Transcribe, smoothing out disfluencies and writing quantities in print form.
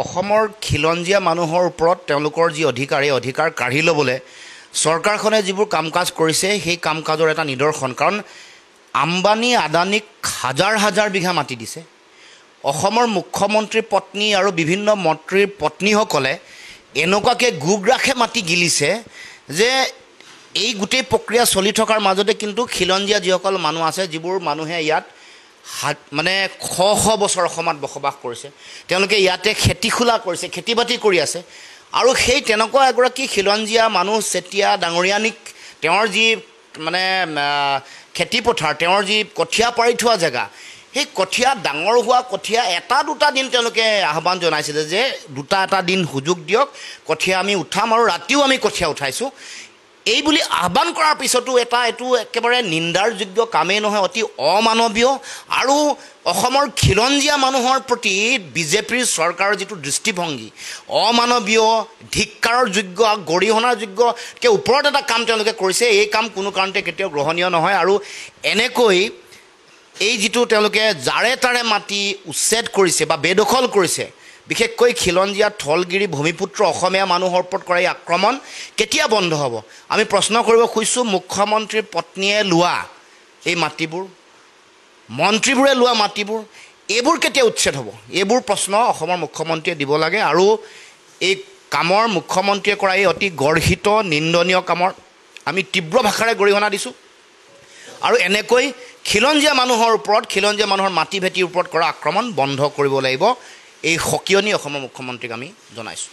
অসমৰ খিলঞ্জীয়া মানুহৰ ওপৰত তেওঁলোকৰ যি অধিকাৰ এই অধিকাৰ কাঢ়ি ল'বলৈ চৰকাৰখনে যিবোৰ কাম কাজ কৰিছে সেই কাম কাজৰ এটা নিদৰ্শন। কাৰণ আম্বানী আদানীক হাজাৰ হাজাৰ বিঘা মাটি দিছে। অসমৰ মুখ্যমন্ত্ৰীৰ পত্নী আৰু বিভিন্ন মন্ত্ৰীৰ পত্নীসকলে এনেকুৱাকৈ গোগ্ৰাসে মাটি গিলিছে যে এই গোটেই প্ৰক্ৰিয়া চলি থকাৰ মাজতে কিন্তু খিলঞ্জীয়া যিসকল মানুহ আছে, যিবোৰ মানুহে ইয়াত মানে শ শ বছৰ অসমত বসবাস কৰিছে, তেওঁলোকে ইয়াতে খেতি খোলা কৰিছে, খেতি বাতি কৰি আছে। আৰু সেই তেনেকুৱা এগৰাকী খিলঞ্জীয়া মানুহ চেতিয়া ডাঙৰীয়ানীক তেওঁৰ যি মানে খেতি পথাৰ, তেওঁৰ যি কঠীয়া পাৰি থোৱা জেগা, সেই কঠীয়া ডাঙৰ হোৱা কঠীয়া এটা দুটা দিন তেওঁলোকে আহ্বান জনাইছিলে যে এটা দিন সুযোগ দিয়ক, কঠীয়া আমি উঠাম আৰু ৰাতিও আমি কঠীয়া উঠাইছোঁ। এই বুলি আহ্বান কৰাৰ পিছতো এইটো একেবাৰে নিন্দাৰ যোগ্য কামেই নহয়, অতি অমানৱীয়। আৰু অসমৰ খিলঞ্জীয়া মানুহৰ প্ৰতি বিজেপিৰ চৰকাৰৰ যিটো দৃষ্টিভংগী, অমানৱীয়, ধিক্কাৰৰ যোগ্য, গৰিহণাৰ যোগ্যকৈ ওপৰত এটা কাম তেওঁলোকে কৰিছে। এই কাম কোনো কাৰণতে কেতিয়াও গ্ৰহণীয় নহয়। আৰু এনেকৈ এই যিটো তেওঁলোকে জাৰে তাৰে মাটি উচ্ছেদ কৰিছে বা বেদখল কৰিছে, বিশেষকৈ খিলঞ্জীয়া থলগিৰি ভূমিপুত্ৰ অসমীয়া মানুহৰ ওপৰত কৰা এই আক্ৰমণ কেতিয়া বন্ধ হ'ব? আমি প্ৰশ্ন কৰিব খুজিছোঁ। মুখ্যমন্ত্ৰীৰ পত্নীয়ে লোৱা এই মাটিবোৰ, মন্ত্ৰীবোৰে লোৱা মাটিবোৰ, এইবোৰ কেতিয়া উচ্ছেদ হ'ব? এইবোৰ প্ৰশ্ন অসমৰ মুখ্যমন্ত্ৰীয়ে দিব লাগে। আৰু এই কামৰ মুখ্যমন্ত্ৰীয়ে কৰা এই অতি গৰ্হিত নিন্দনীয় কামৰ আমি তীব্ৰ ভাষাৰে গৰিহণা দিছোঁ। আৰু এনেকৈ খিলঞ্জীয়া মানুহৰ ওপৰত, খিলঞ্জীয়া মানুহৰ মাটি ভেটিৰ ওপৰত কৰা আক্ৰমণ বন্ধ কৰিব লাগিব। এই সকিয়নি অসমৰ মুখ্যমন্ত্ৰীক আমি জনাইছোঁ।